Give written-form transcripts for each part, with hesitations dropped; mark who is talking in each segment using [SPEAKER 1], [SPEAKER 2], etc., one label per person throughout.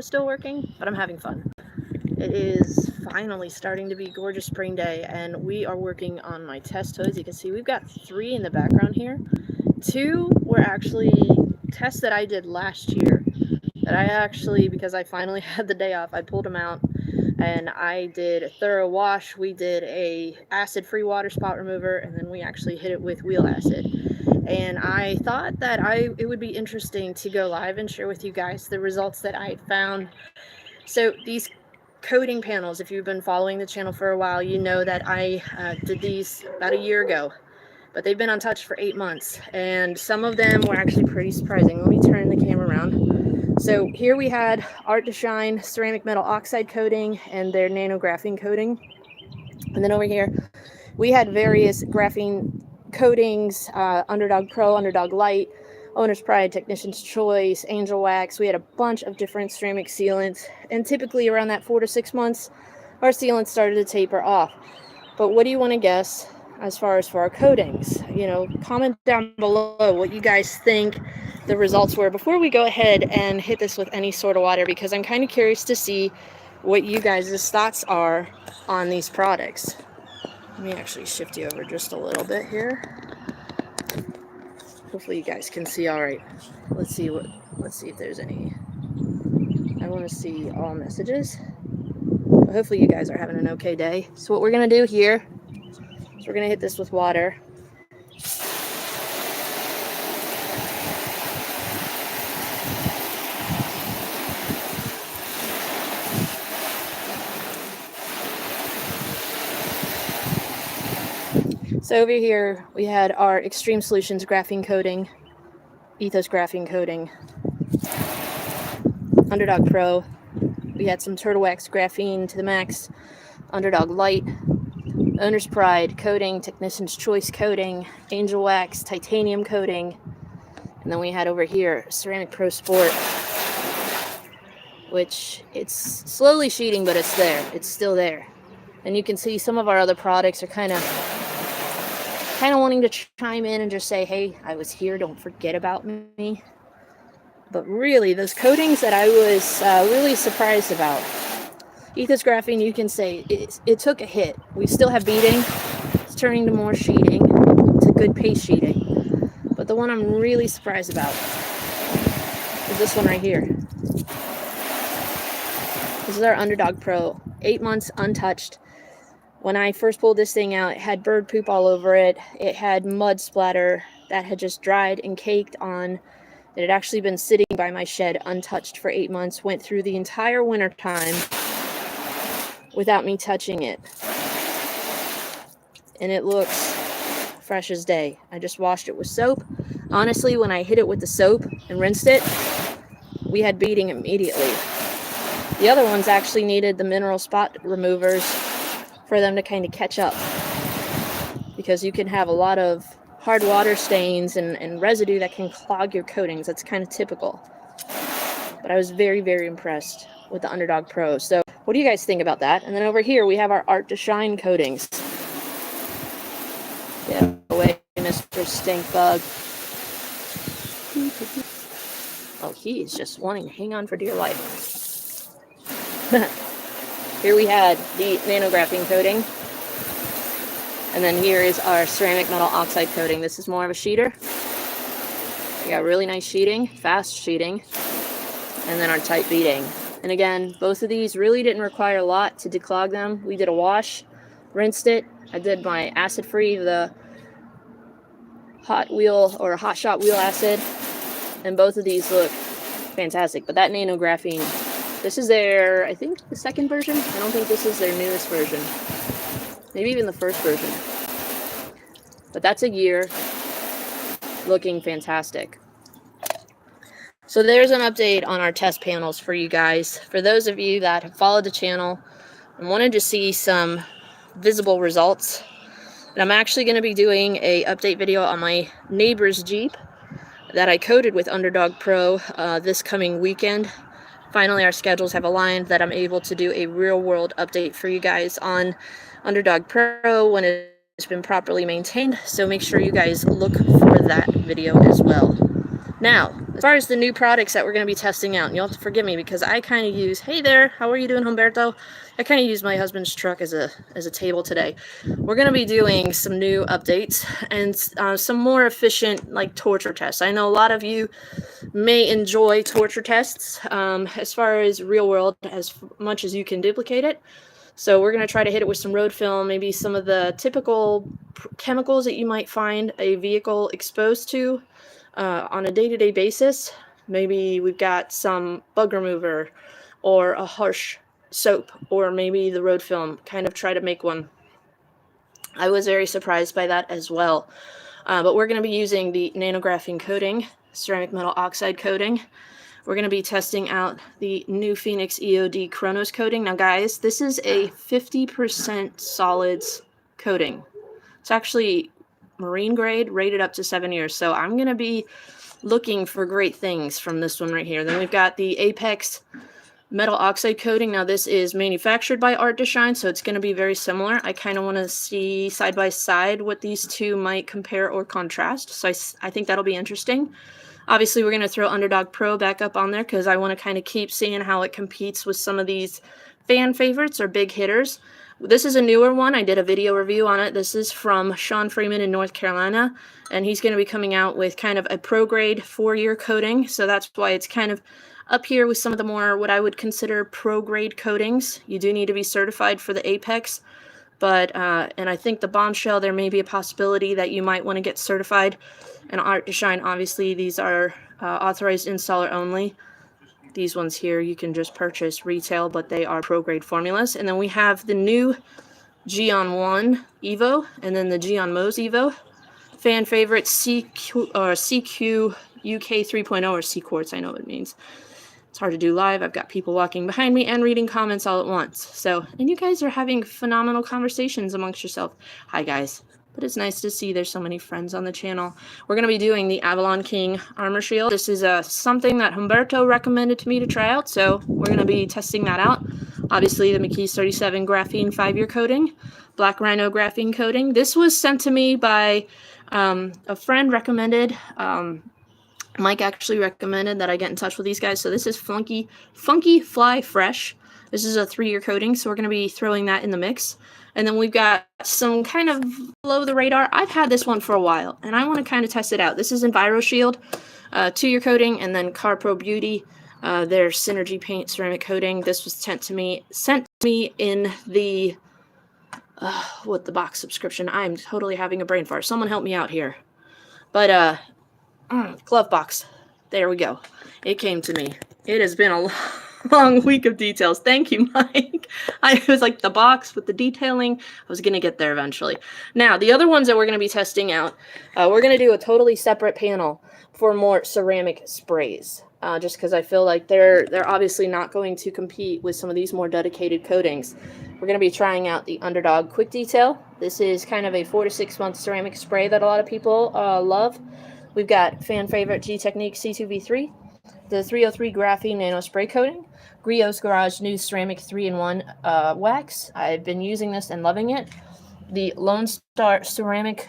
[SPEAKER 1] still working, but I'm having fun. It is finally starting to be a gorgeous spring day, and we are working on my test hoods. You can see we've got 3 in the background here. 2 were actually tests that I did last year. That I actually, because I finally had the day off, I pulled them out and I did a thorough wash. We did a acid-free water spot remover, and then we actually hit it with wheel acid. And I thought that it would be interesting to go live and share with you guys the results that I found. So these coating panels, if you've been following the channel for a while, you know that I did these about a year ago, but they've been untouched for 8 months, and some of them were actually pretty surprising. Let me turn the camera around. So here we had Art to Shine ceramic metal oxide coating and their nanographene coating, and then over here we had various graphene coatings, Underdog Pro, Underdog Light, Owner's Pride, Technician's Choice, Angel Wax. We had a bunch of different ceramic sealants, and typically around that 4 to 6 months, our sealants started to taper off. But what do you want to guess as far as for our coatings? You know, comment down below what you guys think the results were before we go ahead and hit this with any sort of water, because I'm kind of curious to see what you guys' thoughts are on these products. Let me actually shift you over just a little bit here. Hopefully you guys can see all right. Let's see if there's any. I want to see all messages. But hopefully you guys are having an okay day. So what we're going to do here is we're going to hit this with water. So over here we had our Extreme Solutions graphene coating, Ethos graphene coating, Underdog Pro. We had some Turtle Wax graphene to the max, Underdog Light, Owner's Pride coating, Technician's Choice coating, Angel Wax, titanium coating, and then we had over here Ceramic Pro Sport, which it's slowly sheeting, but it's there. It's still there. And you can see some of our other products are kind of wanting to chime in and just say, hey, I was here, don't forget about me. But really, those coatings that I was really surprised about. Ethos graphene, you can say it took a hit. We still have beading. It's turning to more sheeting, to good paste sheeting. But the one I'm really surprised about is this one right here. This is our Underdog Pro, 8 months untouched. When I first pulled this thing out, it had bird poop all over it. It had mud splatter that had just dried and caked on. It had actually been sitting by my shed untouched for 8 months. Went through the entire winter time without me touching it. And it looks fresh as day. I just washed it with soap. Honestly, when I hit it with the soap and rinsed it, we had beading immediately. The other ones actually needed the mineral spot removers for them to kind of catch up, because you can have a lot of hard water stains and residue that can clog your coatings. That's kind of typical. But I was very, very impressed with the Underdog Pro. So what do you guys think about that? And then over here we have our Art to Shine coatings. Get away, Mr. Stink Bug. Oh, he's just wanting to hang on for dear life. Here we had the nanographene coating, and then here is our ceramic metal oxide coating. This is more of a sheeter. We got really nice sheeting, fast sheeting, and then our tight beading. And again, both of these really didn't require a lot to declog them. We did a wash, rinsed it. I did my acid-free, the hot wheel or hot shot wheel acid, and both of these look fantastic. But that nanographene, this is their, I think, the second version. I don't think this is their newest version. Maybe even the first version. But that's a year looking fantastic. So there's an update on our test panels for you guys. For those of you that have followed the channel and wanted to see some visible results, and I'm actually going to be doing a update video on my neighbor's Jeep that I coated with Underdog Pro this coming weekend. Finally, our schedules have aligned that I'm able to do a real-world update for you guys on Underdog Pro when it's been properly maintained. So make sure you guys look for that video as well. Now, as far as the new products that we're going to be testing out, and you'll have to forgive me because I kind of use, hey there, how are you doing, Humberto? I kind of use my husband's truck as a table today. We're going to be doing some new updates and some more efficient like torture tests. I know a lot of you may enjoy torture tests as far as real world, as much as you can duplicate it. So we're going to try to hit it with some road film, maybe some of the typical chemicals that you might find a vehicle exposed to on a day-to-day basis. Maybe we've got some bug remover or a harsh soap, or maybe the road film, kind of try to make one. I was very surprised by that as well. But we're going to be using the nanographene coating, ceramic metal oxide coating. We're going to be testing out the new Phoenix EOD Chronos coating. Now guys, this is a 50% solids coating. It's actually marine grade, rated up to 7 years. So I'm going to be looking for great things from this one right here. Then we've got the Apex metal oxide coating. Now this is manufactured by Art to Shine, so it's going to be very similar. I kind of want to see side by side what these two might compare or contrast. So I think that'll be interesting. Obviously, we're going to throw Underdog Pro back up on there because I want to kind of keep seeing how it competes with some of these fan favorites or big hitters. This is a newer one. I did a video review on it. This is from Sean Freeman in North Carolina, and he's going to be coming out with kind of a pro grade 4-year coating. So that's why it's kind of up here with some of the more what I would consider pro grade coatings. You do need to be certified for the Apex, but and I think the Bombshell, there may be a possibility that you might want to get certified. And Art to Shine, obviously, these are authorized installer only. These ones here you can just purchase retail, but they are pro-grade formulas. And then we have the new Geon 1 Evo, and then the Geon Mose Evo. Fan favorite CQ UK 3.0, or C Quartz, I know what it means. It's hard to do live. I've got people walking behind me and reading comments all at once. So, and you guys are having phenomenal conversations amongst yourself. Hi, guys. But it's nice to see there's so many friends on the channel. We're going to be doing the Avalon King Armor Shield. This is something that Humberto recommended to me to try out, so we're going to be testing that out. Obviously, the McKee's 37 graphene 5-year coating, Black Rhino graphene coating. This was sent to me by a friend recommended. Mike actually recommended that I get in touch with these guys. So this is Funky Fly Fresh. This is a 3-year coating, so we're going to be throwing that in the mix. And then we've got some kind of below the radar. I've had this one for a while, and I want to kind of test it out. This is EnviroShield, 2-year coating, and then CarPro Beauty, their Synergy Paint ceramic coating. This was sent to me in the what the box subscription. I'm totally having a brain fart. Someone help me out here. But glove box. There we go. It came to me. It has been a long week of details. Thank you, Mike. I was like the box with the detailing. I was going to get there eventually. Now, the other ones that we're going to be testing out, we're going to do a totally separate panel for more ceramic sprays. Just because I feel like they're obviously not going to compete with some of these more dedicated coatings. We're going to be trying out the Underdog Quick Detail. This is kind of a 4 to 6 month ceramic spray that a lot of people love. We've got fan favorite G-Technique C2V3, the 303 Graphene Nano Spray Coating, Griot's Garage New Ceramic 3-in-1 Wax. I've been using this and loving it. The Lone Star Ceramic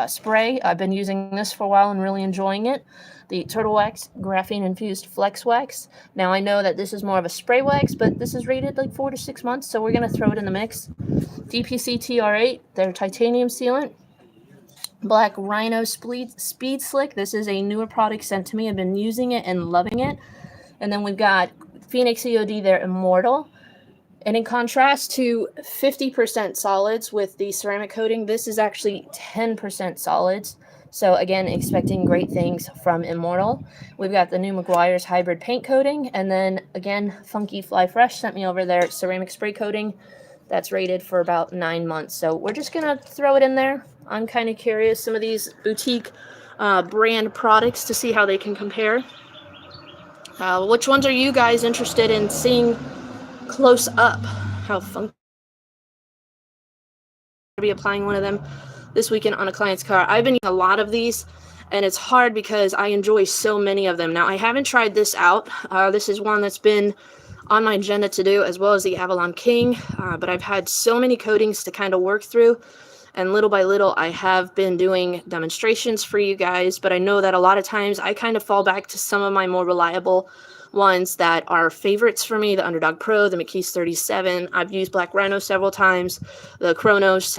[SPEAKER 1] Spray. I've been using this for a while and really enjoying it. The Turtle Wax Graphene Infused Flex Wax. Now I know that this is more of a spray wax, but this is rated like 4 to 6 months, so we're going to throw it in the mix. DPC TR8, their titanium sealant. Black Rhino Speed Slick. This is a newer product sent to me. I've been using it and loving it. And then we've got Phoenix EOD, their Immortal. And in contrast to 50% solids with the ceramic coating, this is actually 10% solids. So again, expecting great things from Immortal. We've got the new Meguiar's Hybrid Paint Coating. And then again, Funky Fly Fresh sent me over their ceramic spray coating. That's rated for about 9 months. So we're just going to throw it in there. I'm kind of curious, some of these boutique brand products, to see how they can compare. Which ones are you guys interested in seeing close up? How funky. I'll be applying one of them this weekend on a client's car. I've been using a lot of these, and it's hard because I enjoy so many of them. Now, I haven't tried this out. This is one that's been on my agenda to do, as well as the Avalon King, but I've had so many coatings to kind of work through. and little by little I have been doing demonstrations for you guys, but I know that a lot of times I kind of fall back to some of my more reliable ones that are favorites for me, the Underdog Pro, the McKee's 37. I've used Black Rhino several times, the Chronos.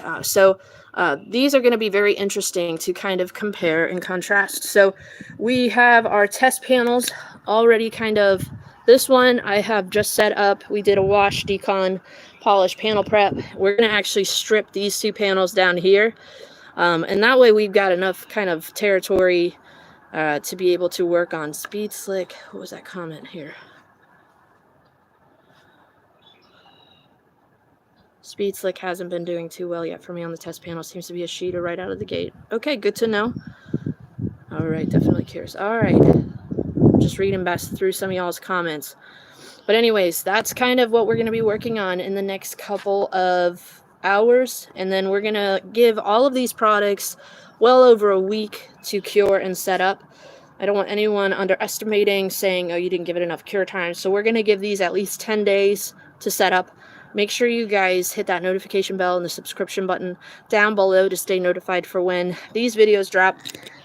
[SPEAKER 1] These are going to be very interesting to kind of compare and contrast. So we have our test panels already kind of, this one I have just set up. We did a wash, decon, polish, panel prep. We're going to actually strip these two panels down here. And that way we've got enough kind of territory to be able to work on. Speed Slick, what was that comment here? Speed Slick hasn't been doing too well yet for me on the test panel. Seems to be a sheeter right out of the gate. Okay, good to know. All right, definitely curious. All right, just reading back through some of y'all's comments. But anyways, that's kind of what we're going to be working on in the next couple of hours. And then we're going to give all of these products well over a week to cure and set up. I don't want anyone underestimating, saying, oh, you didn't give it enough cure time. So we're going to give these at least 10 days to set up. Make sure you guys hit that notification bell and the subscription button down below to stay notified for when these videos drop.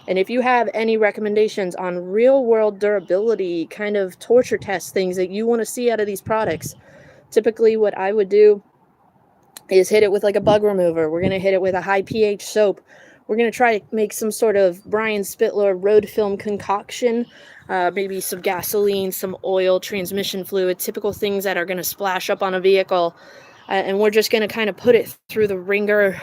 [SPEAKER 1] And if you have any recommendations on real-world durability, kind of torture test things that you want to see out of these products, typically what I would do is hit it with like a bug remover. We're going to hit it with a high pH soap. We're going to try to make some sort of Brian Spittler road film concoction, maybe some gasoline, some oil, transmission fluid, typical things that are going to splash up on a vehicle. And we're just going to kind of put it through the ringer.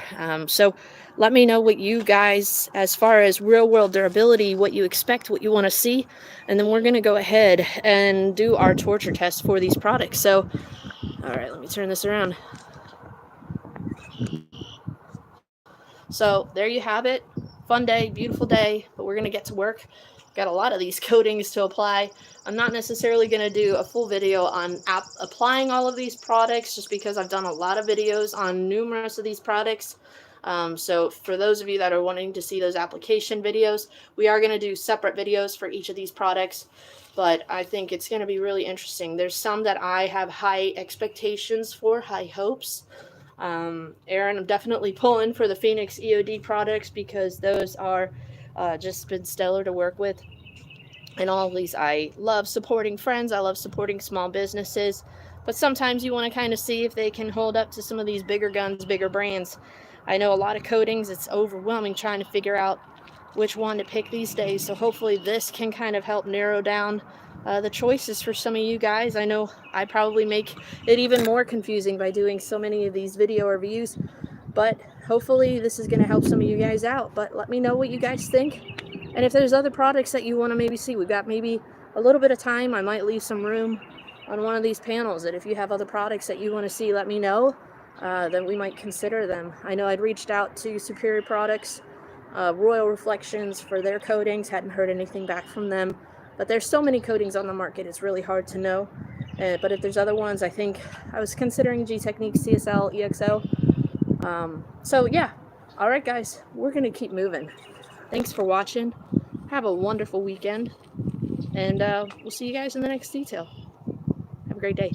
[SPEAKER 1] So let me know what you guys, as far as real world durability, what you expect, what you want to see. And then we're going to go ahead and do our torture test for these products. So, all right, let me turn this around. So there you have it. Fun day, beautiful day, but we're going to get to work. Got a lot of these coatings to apply. I'm not necessarily going to do a full video on applying all of these products, just because I've done a lot of videos on numerous of these products. So for those of you that are wanting to see those application videos, we are going to do separate videos for each of these products. But I think it's going to be really interesting. There's some that I have high expectations for, high hopes. Aaron, I'm definitely pulling for the Phoenix EOD products, because those are just been stellar to work with. And all of these, I love supporting friends. I love supporting small businesses. But sometimes you want to kind of see if they can hold up to some of these bigger guns, bigger brands. I know a lot of coatings, it's overwhelming trying to figure out which one to pick these days. So hopefully this can kind of help narrow down the choices for some of you guys. I know I probably make it even more confusing by doing so many of these video reviews, but hopefully this is going to help some of you guys out. But let me know what you guys think, and if there's other products that you want to maybe see. We've got maybe a little bit of time. I might leave some room on one of these panels, that if you have other products that you want to see, let me know. Then we might consider them. I know I'd reached out to Superior Products, Royal Reflections, for their coatings. Hadn't heard anything back from them. But there's so many coatings on the market, it's really hard to know. But if there's other ones, I think I was considering G-Technique, CSL, EXO. So yeah, all right guys, we're gonna keep moving. Thanks for watching. Have a wonderful weekend, and we'll see you guys in the next detail. Have a great day.